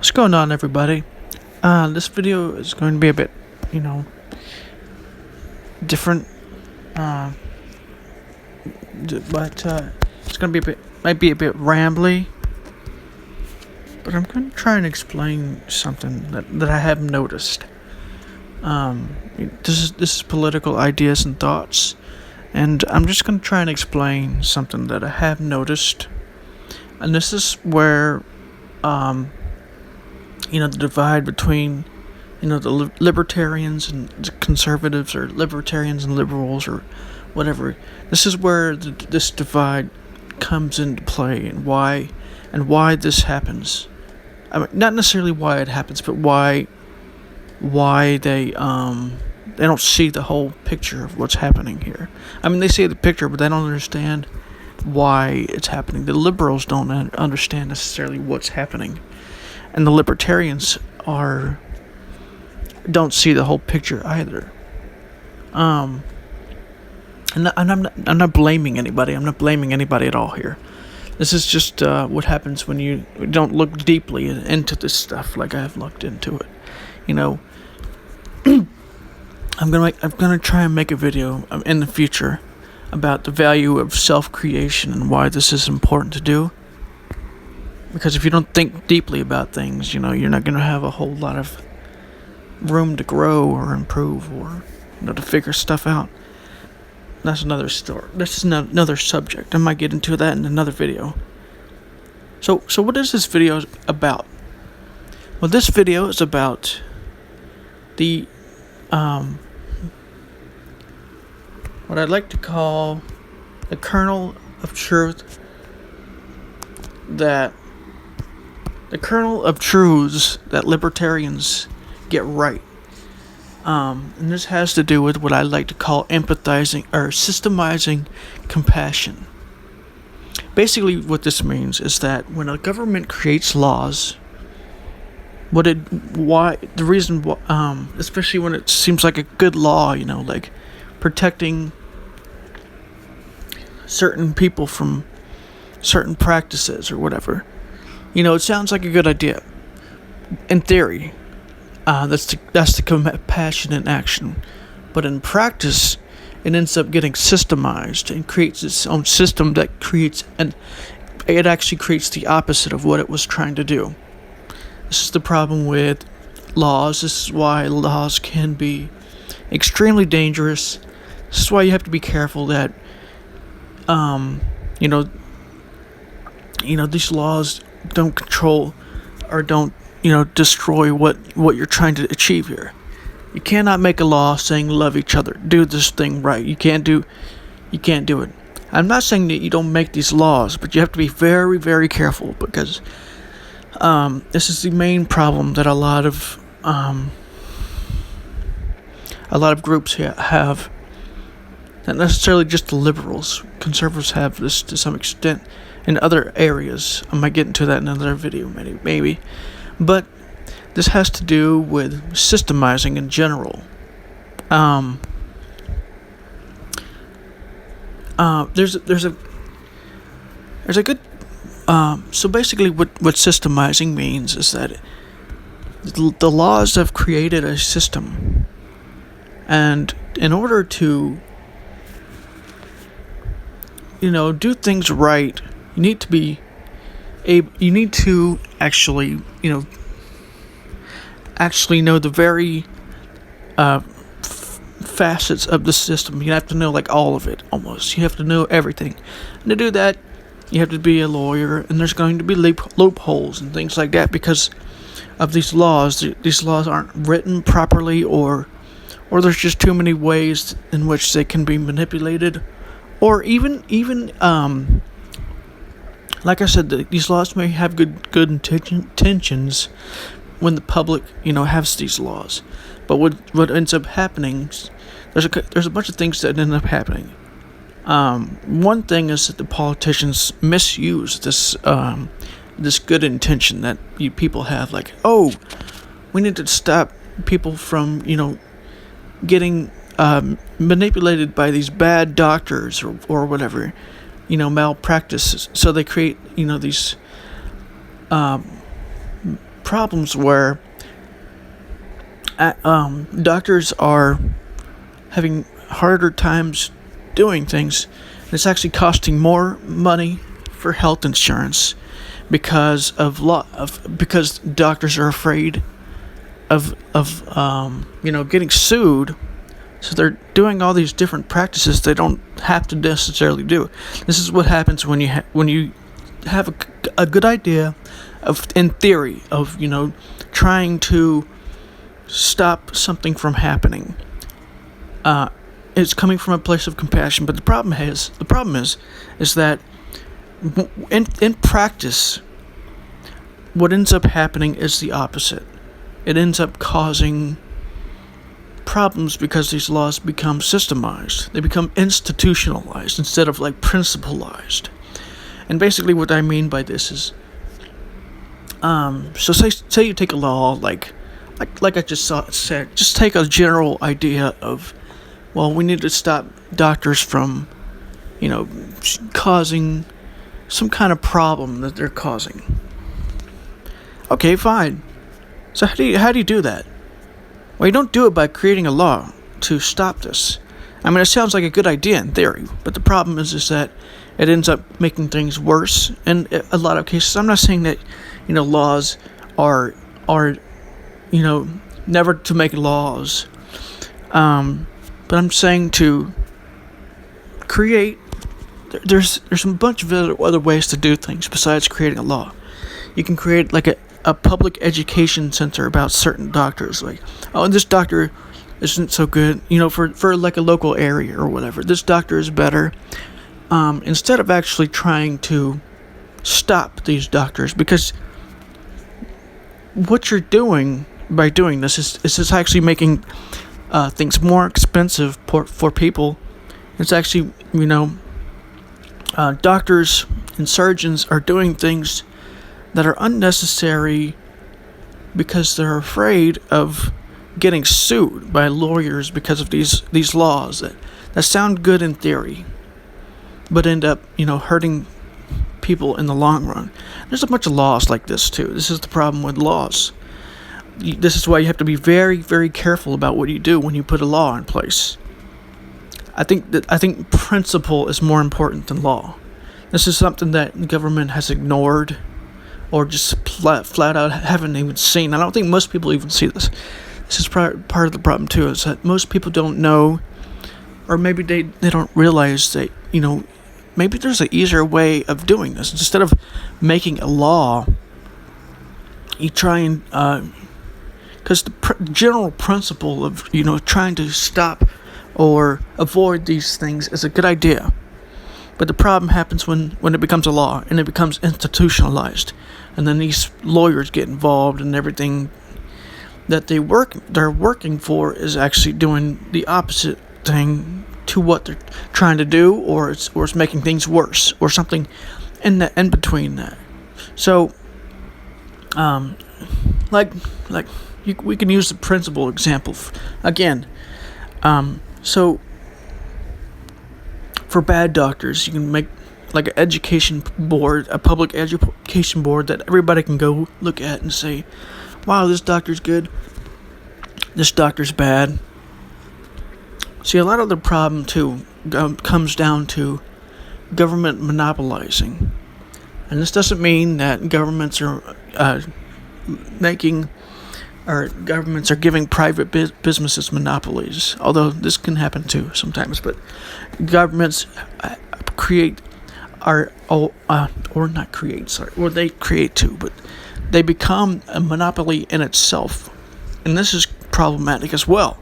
What's going on, everybody? This video is going to be a bit, different, uh, but it's going to be might be a bit rambly, but I'm going to try and explain something that I have noticed. This is political ideas and thoughts, and I'm just going to try and explain something that I have noticed, and this is where, the divide between, the libertarians and the conservatives, or libertarians and liberals, or whatever. This is where this divide comes into play, and why this happens. I mean, not necessarily why it happens, but why they don't see the whole picture of what's happening here. I mean, they see the picture, but they don't understand why it's happening. The liberals don't understand necessarily what's happening, and the libertarians don't see the whole picture either. And I'm not blaming anybody. I'm not blaming anybody at all here. This is just what happens when you don't look deeply into this stuff like I have looked into it. I'm gonna try and make a video in the future about the value of self-creation and why this is important to do. Because if you don't think deeply about things, you're not gonna have a whole lot of room to grow or improve, or to figure stuff out. That's another story. This is another subject. I might get into that in another video. So what is this video about? Well, this video is about the what I'd like to call the kernel of truth the kernel of truths that libertarians get right. And this has to do with what I like to call empathizing or systemizing compassion. Basically, what this means is that when a government creates laws, especially when it seems like a good law, like protecting certain people from certain practices or whatever, it sounds like a good idea in theory. That's the compassion in action, but in practice, it ends up getting systemized and creates its own system that it actually creates the opposite of what it was trying to do. This is the problem with laws. This is why laws can be extremely dangerous. This is why you have to be careful that, these laws don't control or don't, destroy what you're trying to achieve here. You cannot make a law saying love each other, do this thing right. You can't do it. I'm not saying that you don't make these laws, but you have to be very, very careful, because this is the main problem that a lot of groups have. Not necessarily just the liberals. Conservatives have this to some extent in other areas. I might get into that in another video, maybe. But this has to do with systemizing in general. There's a good. So basically, what systemizing means is that the laws have created a system, and in order to do things right, you need to actually know the very facets of the system. You have to know all of it, almost. You have to know everything, and to do that, you have to be a lawyer, and there's going to be loopholes and things like that because of these laws. These laws aren't written properly, or there's just too many ways in which they can be manipulated, or even like I said, these laws may have good intentions when the public, has these laws, but what ends up happening, there's a bunch of things that end up happening. One thing is that the politicians misuse this good intention that people have, we need to stop people from getting manipulated by these bad doctors or whatever, malpractice. So they create these problems where doctors are having harder times doing things, and it's actually costing more money for health insurance because because doctors are afraid of getting sued. So they're doing all these different practices they don't have to necessarily do. This is what happens when you have a good idea in theory of trying to stop something from happening. It's coming from a place of compassion, but the problem is that in practice, what ends up happening is the opposite. It ends up causing problems because these laws become systemized. They become institutionalized instead of principalized. And basically what I mean by this is, so say you take a law like I just said, just take a general idea of, well, we need to stop doctors from, causing some kind of problem that they're causing. Okay, fine. So how do you do that? Well, you don't do it by creating a law to stop this. I mean, it sounds like a good idea in theory, but the problem is that it ends up making things worse in a lot of cases. I'm not saying that, laws are never to make laws, but I'm saying to create. There's a bunch of other ways to do things besides creating a law. You can create a public education center about certain doctors, this doctor isn't so good, for a local area or whatever. This doctor is better. Instead of actually trying to stop these doctors, because what you're doing by doing this is actually making things more expensive for people. It's actually, doctors and surgeons are doing things that are unnecessary because they're afraid of getting sued by lawyers because of these laws that sound good in theory, but end up, hurting people in the long run. There's a bunch of laws like this too. This is the problem with laws. This is why you have to be very, very careful about what you do when you put a law in place. I think principle is more important than law. This is something that the government has ignored, or just flat out haven't even seen. I don't think most people even see this. This is part of the problem too, is that most people don't know, or maybe they don't realize that, maybe there's an easier way of doing this. Instead of making a law, you try and, because the general principle of, trying to stop or avoid these things is a good idea. But the problem happens when it becomes a law and it becomes institutionalized. And then these lawyers get involved, and everything that they're working for is actually doing the opposite thing to what they're trying to do, or it's making things worse, or something in between that. So, we can use the principal example again. So for bad doctors, you can make an education board, a public education board that everybody can go look at and say, wow, this doctor's good, this doctor's bad. See, a lot of the problem too comes down to government monopolizing. And this doesn't mean that governments are governments are giving private businesses monopolies, although this can happen too sometimes. But governments they create too, but they become a monopoly in itself, and this is problematic as well.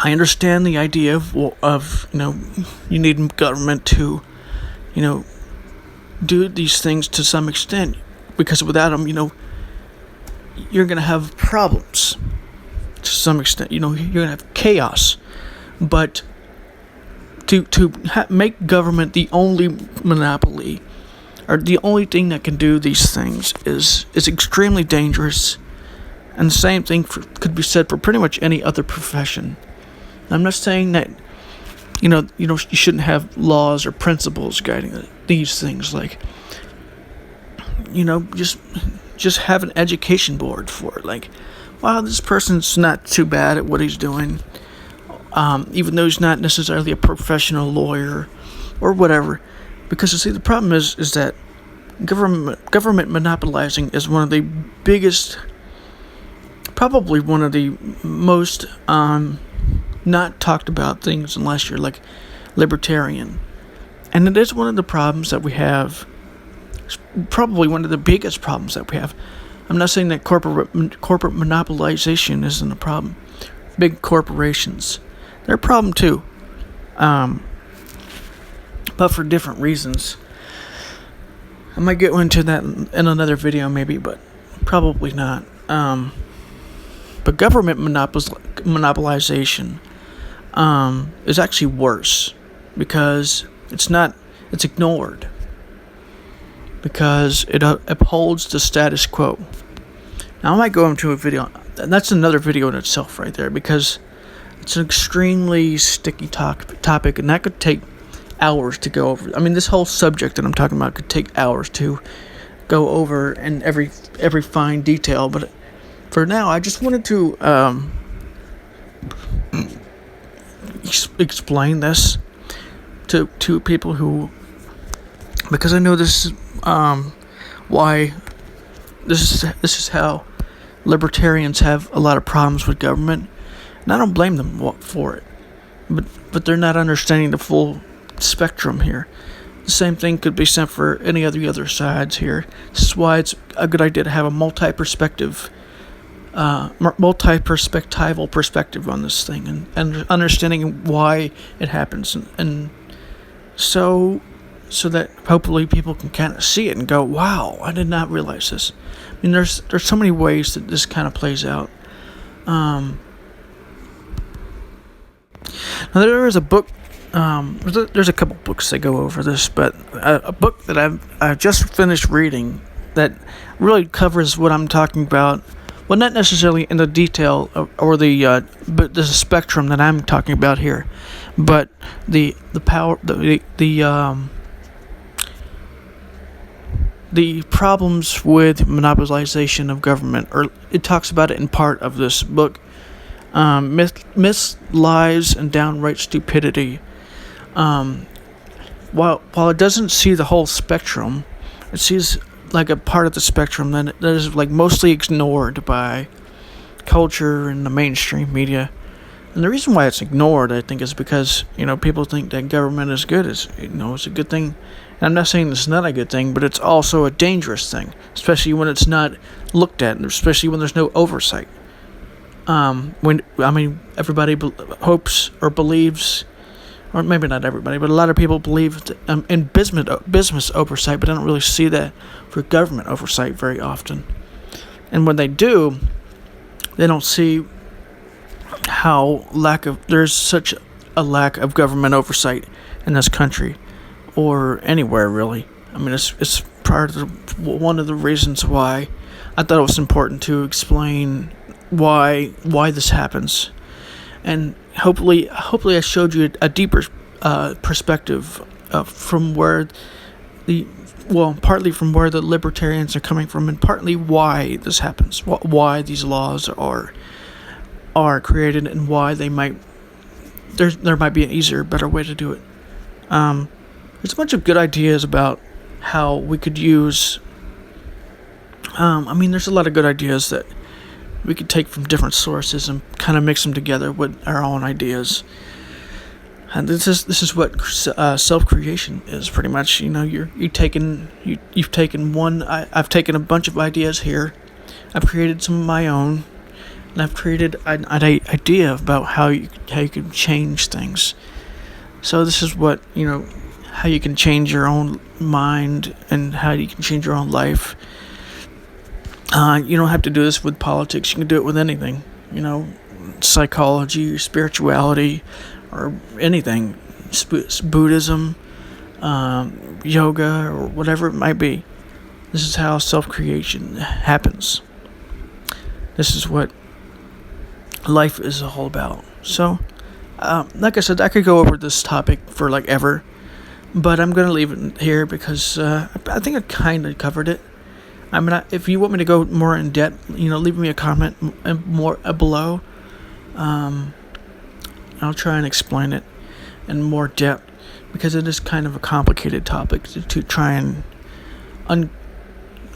I understand the idea of you need government to do these things to some extent, because without them you're going to have problems to some extent. You're going to have chaos. But to make government the only monopoly, or the only thing that can do these things, is extremely dangerous. And the same thing could be said for pretty much any other profession. I'm not saying that you shouldn't have laws or principles guiding these things, just have an education board for it. Like, wow, this person's not too bad at what he's doing, even though he's not necessarily a professional lawyer or whatever. Because you see, the problem is that government monopolizing is one of the biggest, probably one of the most not talked about things unless you're like libertarian. And it is one of the problems that we have. It's probably one of the biggest problems that we have. I'm not saying that corporate monopolization isn't a problem. Big corporations, they're a problem too, but for different reasons. I might get into that in another video maybe, but probably not. But government monopolization is actually worse, because it's ignored, because it upholds the status quo. Now I might go into a video, and that's another video in itself right there, because it's an extremely sticky topic, and that could take hours to go over. I mean, this whole subject that I'm talking about could take hours to go over in every fine detail, but for now I just wanted to explain this to people who, because I know this is why this is how libertarians have a lot of problems with government, and I don't blame them for it, but they're not understanding the full spectrum here. The same thing could be said for any of the other sides here. This is why it's a good idea to have a multiperspectival perspective on this thing, and understanding why it happens, and so that hopefully people can kind of see it and go, wow, I did not realize this. I mean, there's so many ways that this kind of plays out. Now there is a book. There's a couple books that go over this, but a book that I've just finished reading that really covers what I'm talking about. Well, not necessarily in the detail or but the spectrum that I'm talking about here, but the power, the problems with monopolization of government, or it talks about it in part of this book. Myths, lies, and downright stupidity. While it doesn't see the whole spectrum, it sees like a part of the spectrum that is like mostly ignored by culture and the mainstream media. And the reason why it's ignored, I think, is because, people think that government is good, it's a good thing. And I'm not saying it's not a good thing, but it's also a dangerous thing, especially when it's not looked at, and especially when there's no oversight. Everybody hopes or believes, or maybe not everybody, but a lot of people believe in business oversight, but I don't really see that for government oversight very often. And when they do, they don't see how there's such a lack of government oversight in this country, or anywhere really. I mean, it's part of one of the reasons why I thought it was important to explain why this happens, and hopefully I showed you a deeper perspective from where partly from where the libertarians are coming from, and partly why this happens, why these laws are created, and why there might be an easier, better way to do it. There's a bunch of good ideas about how we could use. There's a lot of good ideas that we could take from different sources and kind of mix them together with our own ideas. And this is what self-creation is, pretty much. You've taken one. I've taken a bunch of ideas here. I've created some of my own, and I've created an idea about how you can change things. So this is what how you can change your own mind and how you can change your own life. You don't have to do this with politics. You can do it with anything. Psychology, spirituality, or anything. Buddhism, yoga, or whatever it might be. This is how self-creation happens. This is what life is all about. So, like I said, I could go over this topic for like ever, but I'm going to leave it here because I think I kind of covered it. I mean, if you want me to go more in depth, leave me a comment more below. I'll try and explain it in more depth, because it is kind of a complicated topic to try and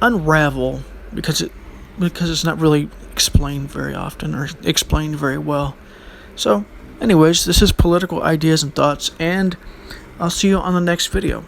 unravel, because it's not really explained very often or explained very well. So, anyways, this is Political Ideas and Thoughts, and I'll see you on the next video.